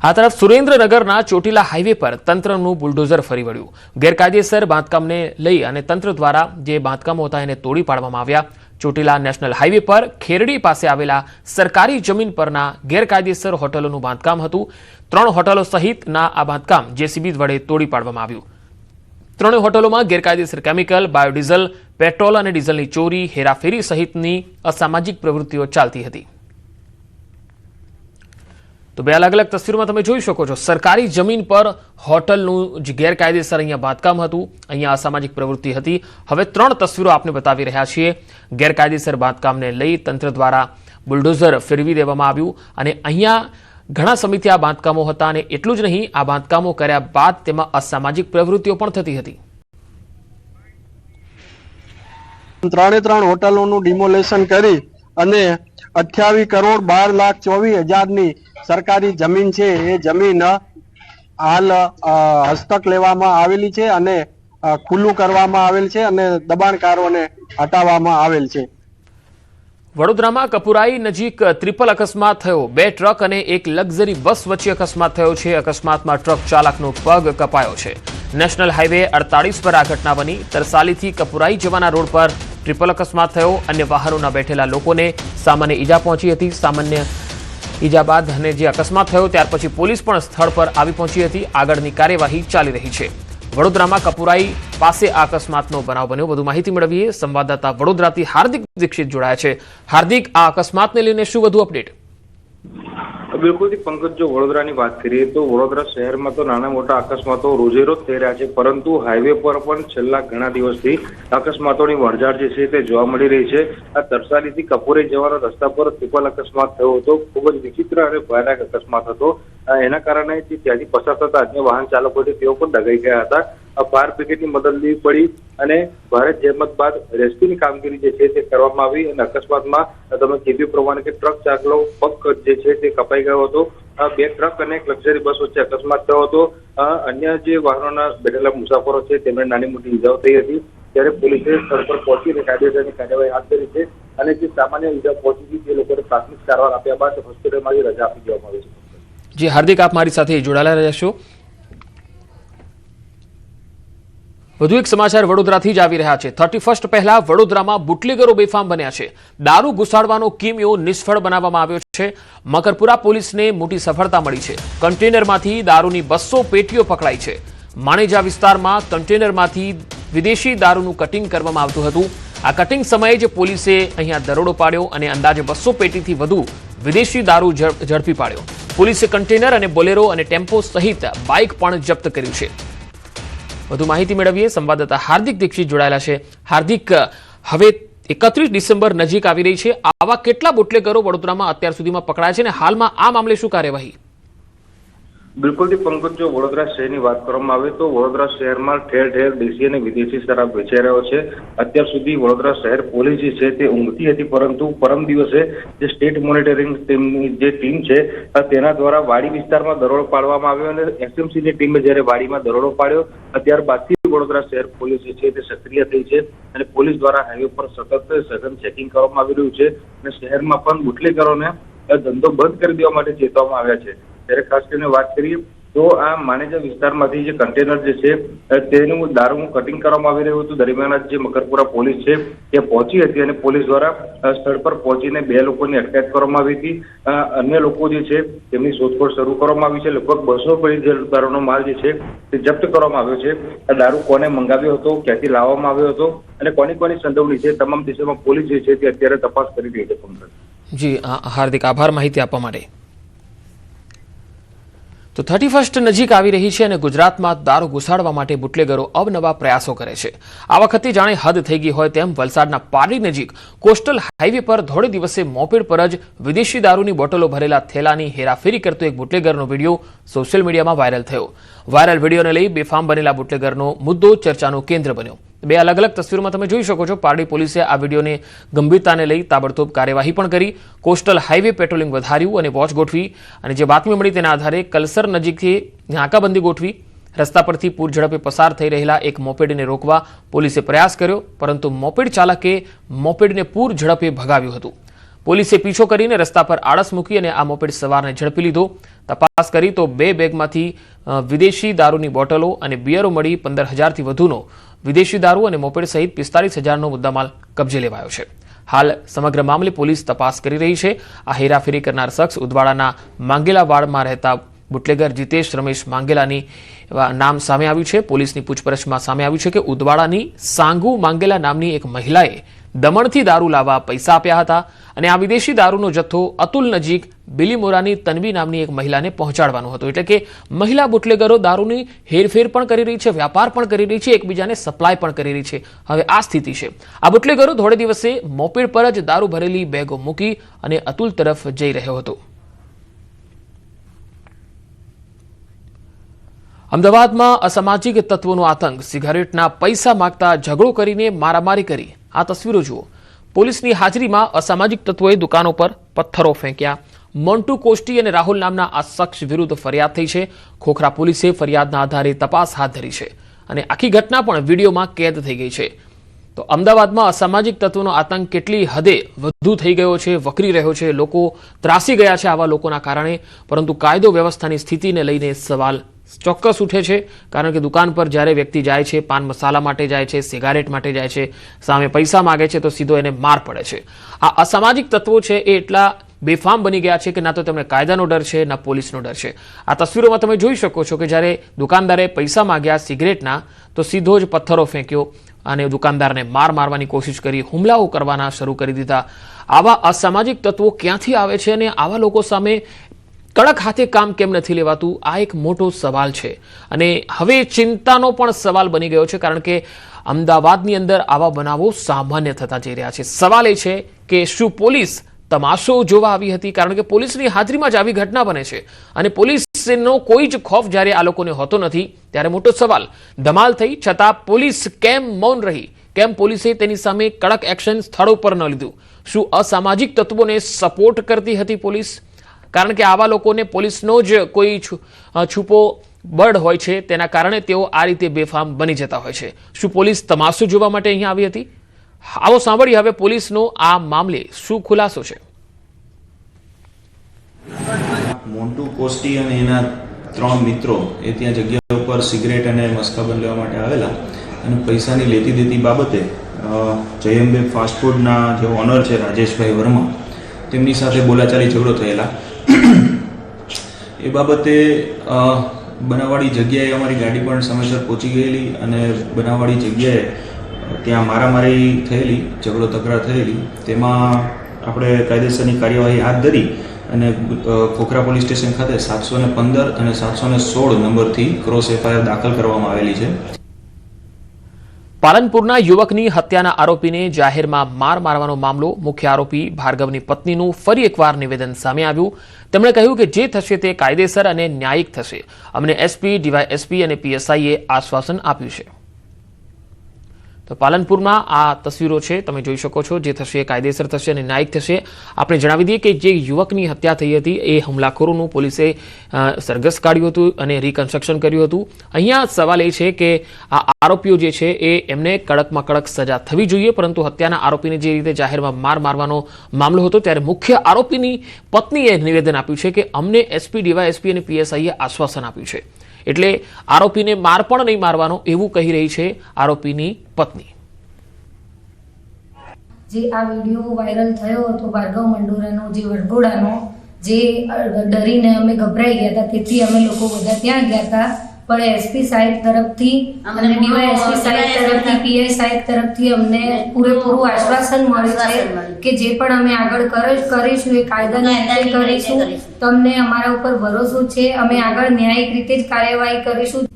આ તરફ સુરેન્દ્રનગરના ચોટીલા હાઈવે પર તંત્રનું બુલડોઝર ફરી વળ્યું। ગેરકાયદેસર બાંધકામને લઈ અને તંત્ર દ્વારા જે બાંધકામો હતા એને તોડી પાડવામાં આવ્યા। ચોટીલા નેશનલ હાઈવે પર ખેરડી પાસે આવેલા સરકારી જમીન પરના ગેરકાયદેસર હોટલોનું બાંધકામ હતું। 3 હોટલો સહિતના આ બાંધકામ જેસીબી વડે તોડી પાડવામાં આવ્યું। 3 હોટલોમાં ગેરકાયદેસર કેમિકલ, બાયોડીઝલ, પેટ્રોલ અને ડીઝલની ચોરી, હેરાફેરી સહિતની અસામાજિક પ્રવૃત્તિઓ ચાલતી હતી। तो બે अलग अलग तस्वीरों में જોઈ શકો છો સરકારી જમીન પર હોટલનું જે ગેરકાયદેસર અહીંયા બાંધકામ હતું, અહીંયા અસામાજિક પ્રવૃત્તિ હતી। હવે 3 તસવીરો આપને બતાવી રહ્યા છીએ। ગેરકાયદેસર બાંધકામને લઈ તંત્ર દ્વારા બુલડોઝર ફેરવી દેવામાં આવ્યું અને અહીંયા ઘણા સમયથી આ બાંધકામો હતા અને એટલું જ નહીં, આ બાંધકામો કર્યા બાદ તેમાં અસામાજિક પ્રવૃત્તિઓ પણ થતી હતી। 3 હોટલોનું ડિમોલેશન કરી અને 28 કરોડ 12,24,000ની સરકારી જમીન છે એ જમીન હાલ હસ્તક લેવામાં આવેલી છે અને ખુલ્લું કરવામાં આવેલ છે અને દબાણકારોને હટાવવામાં આવેલ છે। વડોદરામાં કપુરાઈ નજીક ટ્રિપલ અકસ્માત થયો। 2 ટ્રક અને એક લક્ઝરી બસ વચ્ચે અકસ્માત થયો છે। અકસ્માતમાં ટ્રક ચાલકનો પગ કપાયો છે। નેશનલ હાઈવે 48 પર આ ઘટના બની। તરસાલીથી કપુરાઈ જવાના રોડ પર ટ્રિપલ અકસ્માત થયો। અન્ય વાહનોના બેઠેલા લોકોને સામાન્ય ઈજા પહોંચી હતી। સામાન્ય ઈજા બાદ અને જે અકસ્માત થયો ત્યાર પછી પોલીસ પણ સ્થળ પર આવી પહોંચી હતી। આગળની કાર્યવાહી ચાલી રહી છે। વડોદરામાં કપુરાઈ પાસે આ અકસ્માતનો બનાવ બન્યો। વધુ માહિતી મેળવીએ સંવાદદાતા વડોદરાથી હાર્દિક દીક્ષિત જોડાયા છે। હાર્દિક, આ અકસ્માતને લઈને શું વધુ અપડેટ? બિલકુલ પંકજ, જો વડોદરાની વાત કરીએ તો વડોદરા શહેરમાં તો નાના મોટા અકસ્માતો રોજે રોજ થઈ રહ્યા છે, પરંતુ હાઈવે પર પણ છેલ્લા ઘણા દિવસથી અકસ્માતોની વણઝાર જે છે તે જોવા મળી રહી છે। આ તરસાલીથી કપુરાઈ જવાના રસ્તા પર ટ્રિપલ અકસ્માત થયો હતો। ખૂબ જ વિચિત્ર અને ભયાનક અકસ્માત હતો। એના કારણે ત્યાંથી પસાર થતા અન્ય વાહન ચાલકો છે તેઓ પણ દગાઈ ગયા હતા। ફાયર બ્રિગેડની મદદ લેવી પડી અને ભારે જહેમત બાદ રેસ્ક્યુની કામગીરી જે છે તે કરવામાં આવી અને અકસ્માતમાં તમે કીધું પ્રમાણે કે ટ્રક ચાલકનો પગ જે છે તે કપાઈ ગયો હતો। 2 ટ્રક અને એક લક્ઝરી બસ વચ્ચે અકસ્માત થયો હતો। અન્ય જે વાહનોના બેઠેલા મુસાફરો છે તેમને નાની મોટી ઈજાઓ થઈ હતી, ત્યારે પોલીસે સ્થળ પર પહોંચીને કાયદેસરની કાર્યવાહી હાથ ધરી છે અને જે સામાન્ય ઈજા પહોંચી હતી તે લોકોને પ્રાથમિક સારવાર આપ્યા બાદ હોસ્પિટલમાંથી રજા આપી દેવામાં આવી છે। જી હાર્દિક, આપ મારી સાથે જોડાયેલા રહેશો। વધુ એક સમાચાર વડોદરાથી જ આવી રહ્યા છે। 31 પહેલા વડોદરામાં બુટલેગરો બેફામ બન્યા છે। દારૂ ઘુસાડવાનો કિમિયો નિષ્ફળ બનાવવામાં આવ્યો છે। મકરપુરા પોલીસને મોટી સફળતા મળી છે। કન્ટેનરમાંથી દારૂની 200 પેટીઓ પકડાઈ છે। માણેજા વિસ્તારમાં કન્ટેનરમાંથી વિદેશી દારૂનું કટિંગ કરવામાં આવતું હતું। આ કટિંગ સમયે જ પોલીસે અહીંયા દરોડો પાડ્યો અને અંદાજે 200 પેટીથી વધુ વિદેશી દારૂ ઝડપી પાડ્યો। પોલીસે કન્ટેનર અને બોલેરો અને ટેમ્પો સહિત બાઇક પણ જપ્ત કર્યું છે। વધુ માહિતી મેળવીએ સંવાદદાતા હાર્દિક દીક્ષિત જોડાયેલા છે। હાર્દિક, હવે 31 ડિસેમ્બર નજીક આવી રહી છે। આવા કેટલા બુટલેગરો વડોદરામાં અત્યાર સુધીમાં પકડાયા છે અને હાલમાં આ મામલે શું કાર્યવાહી? બિલકુલ પંકજ, જો વડોદરા શહેરની વાત કરવામાં આવે તો વડોદરા શહેરમાં ઠેર ઠેર દેશી અને વિદેશી શરાબ વેચાઈ રહ્યો છે। અત્યાર સુધી વડોદરા શહેર પોલીસ જે છે તે ઊંઘતી હતી, પરંતુ પરમ દિવસે જે સ્ટેટ મોનિટરિંગ ટીમની જે ટીમ છે તેના દ્વારા વાડી વિસ્તારમાં દરોડો પાડવામાં આવ્યો અને એસએમસીની ટીમે જ્યારે વાડીમાં દરોડો પાડ્યો ત્યારબાદથી વડોદરા શહેર પોલીસ જે છે તે સક્રિય થઈ છે અને પોલીસ દ્વારા હાઈવે પર સતત સઘન ચેકિંગ કરવામાં આવી રહ્યું છે અને શહેરમાં પણ બુટલેગરોને ધંધો બંધ કરી દેવા માટે ચેતવવામાં આવ્યા છે। ત્યારે ખાસ કરીને વાત કરીએ તો આ માણેજા વિસ્તારમાંથી જે કન્ટેનર જે છે તેનું દારૂનું કટિંગ કરવામાં આવી રહ્યું હતું। દરમિયાન જે મકરપુરા પોલીસ છે તે પહોંચી હતી અને પોલીસ દ્વારા સ્થળ પર પહોંચીને 2 લોકોની અટકાયત કરવામાં આવી હતી। અન્ય લોકો જે છે તેમની શોધખોળ શરૂ કરવામાં આવી છે। લગભગ 200 પેટી દારૂનો માલ જે છે તે જપ્ત કરવામાં આવ્યો છે। આ દારૂ કોને મંગાવ્યો હતો, ક્યાંથી લાવવામાં આવ્યો હતો અને કોની કોની સંડોવણી છે, તમામ દિશામાં પોલીસ જે છે તે અત્યારે તપાસ કરી રહી છે। જી હાર્દિક, આભાર માહિતી આપવા માટે। તો 31 નજીક આવી રહી છે અને ગુજરાતમાં દારૂ ઘુસાડવા માટે બુટલેગરો અવનવા પ્રયાસો કરે છે। આ વખતે જાણે હદ થઈ ગઈ હોય તેમ વલસાડના પારડી નજીક કોસ્ટલ હાઈવે પર ધોળે દિવસે મોપેડ પર જ વિદેશી દારૂની બોટલો ભરેલા થેલાની હેરાફેરી કરતો એક બુટલેગરનો વિડીયો સોશિયલ મીડિયામાં વાયરલ થયો। વાયરલ વિડીયોને લઈ બેફામ બનેલા બુટલેગરનો મુદ્દો ચર્ચાનું કેન્દ્ર બન્યો। 2 અલગ અલગ તસવીરોમાં તમે જોઈ શકો છો। પારડી પોલીસે આ વિડીયોને ગંભીરતાને લઈ તાબડતોબ કાર્યવાહી પણ કરી। કોસ્ટલ હાઈવે પેટ્રોલિંગ વધાર્યું અને વોચ ગોઠવી અને જે બાતમી મળી તેના આધારે કલસર નજીકથી નાકાબંધી ગોઠવી। રસ્તા પરથી પૂર ઝડપે પસાર થઈ રહેલા એક મોપેડને રોકવા પોલીસે પ્રયાસ કર્યો, પરંતુ મોપેડ ચાલકે મોપેડને પૂર ઝડપે ભગાવ્યું હતું। પોલીસે પીછો કરીને રસ્તા પર આળસ મૂકી અને આ મોપેડ સવારને ઝડપી લીધો। તપાસ કરી તો 2 બેગમાંથી વિદેશી દારૂની બોટલો અને બિયરો મળી 15,000થી વધુનો વિદેશી દારૂ અને મોપેડ સહિત 45,000નો મુદ્દામાલ કબજે લેવાયો છે. હાલ સમગ્ર મામલે પોલીસ તપાસ કરી રહી છે. આ હેરાફેરી કરનાર શખ્સ ઉદવાડાના માંગેલાવાડમાં રહેતા બુટલેગર જીતેશ રમેશ માંગેલાની નામ સામે આવ્યું છે. પોલીસની પૂછપરછમાં સામે આવ્યું છે કે ઉદવાડાની સાંગુ માંગેલા નામની એક મહિલાએ દમણથી દારૂ લાવવા પૈસા આપ્યા હતા અને આ વિદેશી દારૂનો જથ્થો અતુલ નજીક બિલીમોરાની તન્વી નામની એક મહિલાને પહોંચાડવાનો હતો. એટલે કે મહિલા બુટલેગરો દારૂની હેરફેર પણ કરી રહી છે, વ્યાપાર પણ કરી રહી છે, એકબીજાને સપ્લાય પણ કરી રહી છે. હવે આ સ્થિતિ છે. આ બુટલેગરો થોડે દિવસે મોપેડ પર જ દારૂ ભરેલી બેગો મૂકી અને અતુલ તરફ જઈ રહ્યો હતો. અમદાવાદમાં અસામાજિક તત્વોનો આતંક. સિગારેટના પૈસા માંગતા ઝઘડો કરીને મારામારી કરી. આ તસવીરો જુઓ. પોલીસની હાજરીમાં અસામાજિક તત્વોએ દુકાનો પર પથ્થરો ફેંક્યા. મોન્ટુ કોસ્ટી અને રાહુલ નામના આ શખ્સ વિરુદ્ધ ફરિયાદ થઈ છે. ખોખરા પોલીસે ફરિયાદના આધારે તપાસ હાથ ધરી છે અને આખી ઘટના પણ વિડીયોમાં કેદ થઈ ગઈ છે. તો અમદાવાદમાં અસામાજિક તત્વોનો આતંક કેટલી હદે વધુ થઈ ગયો છે, વકરી રહ્યો છે. લોકો ત્રાસી ગયા છે આવા લોકોના કારણે. પરંતુ કાયદો વ્યવસ્થાની સ્થિતિને લઈને સવાલ ચોક્કસ ઉઠે છે. કારણ કે દુકાન પર જ્યારે વ્યક્તિ જાય છે, પાન મસાલા માટે જાય છે, સિગારેટ માટે જાય છે, સામે પૈસા માગે છે તો સીધો એને માર પડે છે. આ અસામાજિક તત્વો છે એ એટલા બેફામ બની ગયા છે કે ના તો તેમને કાયદાનો ડર છે, ના પોલીસનો ડર છે. આ તસવીરોમાં તમે જોઈ શકો છો કે જ્યારે દુકાનદારે પૈસા માગ્યા સિગરેટના તો સીધો જ પથ્થરો ફેંક્યો અને દુકાનદારને મારવાની કોશિશ કરી, હુમલાઓ કરવાના શરૂ કરી દીધા. આવા અસામાજિક તત્વો ક્યાંથી આવે છે અને આવા લોકો સામે કડક હાથે કામ કેમ નથી લેવાતું? આ એક મોટો સવાલ છે અને હવે ચિંતાનો પણ સવાલ બની ગયો છે. કારણ કે અમદાવાદની અંદર આવા બનાવો સામાન્ય થતા જઈ રહ્યા છે. સવાલ એ છે કે શું પોલીસ તમાશો જોવા આવી હતી? કારણ કે પોલીસની હાજરીમાં જ આવી ઘટના બને છે અને પોલીસનો કોઈ જ ખોફ જ્યારે આ લોકોને હોતો નથી ત્યારે મોટો સવાલ. ધમાલ થઈ છતાં પોલીસ કેમ મૌન રહી? કેમ પોલીસે તેની સામે કડક એક્શન સ્થળો પર ન લીધું? શું અસામાજિક તત્વોને સપોર્ટ કરતી હતી પોલીસ? કારણ કે આવા લોકોને પોલીસનો જ કોઈ છુપો બળ હોય છે, તેના કારણે તેઓ આ રીતે બેફામ બની જતા હોય છે. શું પોલીસ તમાશો જોવા માટે અહીંયા આવી હતી? આવો સાંભળીએ હવે પોલીસનો આ મામલે શું ખુલાસો છે. મોન્ટુ કોસ્ટી અને એના 3 મિત્રો એ ત્યાં જગ્યા ઉપર સિગરેટ અને મસ્કાબન લેવા માટે આવેલા અને પૈસાની લેતી દેતી બાબતે જયંબે ફાસ્ટફૂડના જે ઓનર છે રાજેશભાઈ વર્મા, તેમની સાથે બોલાચાલી ઝઘડો થયેલા. એ બાબતે બનાવવાળી જગ્યાએ અમારી ગાડી પણ સમયસર પહોંચી ગયેલી અને બનાવવાળી જગ્યાએ ત્યાં મારામારી થયેલી, ઝઘડો તકરાર થયેલી. તેમાં આપણે કાયદેસરની કાર્યવાહી હાથ ધરી અને ખોખરા પોલીસ સ્ટેશન ખાતે 715 અને 716 નંબરથી ક્રોસ એફઆઈઆર દાખલ કરવામાં આવેલી છે. પાલનપુરના યુવકની હત્યાના આરોપીને જાહેરમાં મારવાનો મામલો. મુખ્ય આરોપી ભાર્ગવની પત્નીનું ફરી એકવાર નિવેદન સામે આવ્યું. તેમણે કહ્યું કે જે થશે તે કાયદેસર અને ન્યાયિક થશે. અમને એસપી, ડીવાયએસપી અને પીએસઆઈએ આશ્વાસન આપ્યું છે. તો પાલનપુરમાં આ તસવીરો છે, તમે જોઈ શકો છો. જે થશે એ કાયદેસર થશે અને ન્યાયિક થશે. આપણે જણાવી દઈએ કે જે યુવકની હત્યા થઈ હતી એ હુમલાખોરોનું પોલીસે સરઘસ કાઢ્યું હતું અને રિકન્સ્ટ્રક્શન કર્યું હતું. અહીંયા સવાલ એ છે કે આ આરોપીઓ જે છે એ એમને કડકમાં કડક સજા થવી જોઈએ. પરંતુ હત્યાના આરોપીને જે રીતે જાહેરમાં મારવાનો મામલો હતો ત્યારે મુખ્ય આરોપીની પત્નીએ નિવેદન આપ્યું છે કે અમને એસપી, ડીવાયએસપી અને પીએસઆઈએ આશ્વાસન આપ્યું છે. એટલે આરોપીને માર પણ નહીં મારવાનો એવું કહી રહી છે આરોપીની પત્ની. જે આ વિડીયો વાયરલ થયો હતો ભાર્ગવ મંડોરાનો, જે વરઘોડાનો, જે ડરીને અમે ગભરાઈ ગયા હતા, તેથી અમે લોકો બધા ત્યાં ગયા હતા. પણ એસપી સાહેબ તરફથી અને ડીવાયએસપી સાહેબ તરફથી, પીઆઈ સાહેબ તરફથી અમને પૂરેપૂરું આશ્વાસન મળે છે કે જે પણ અમે આગળ કરીશું એ કાયદાના રીતે કરીશું. તમને અમારા ઉપર ભરોસો છે. અમે આગળ ન્યાયિક રીતે જ કાર્યવાહી કરીશું.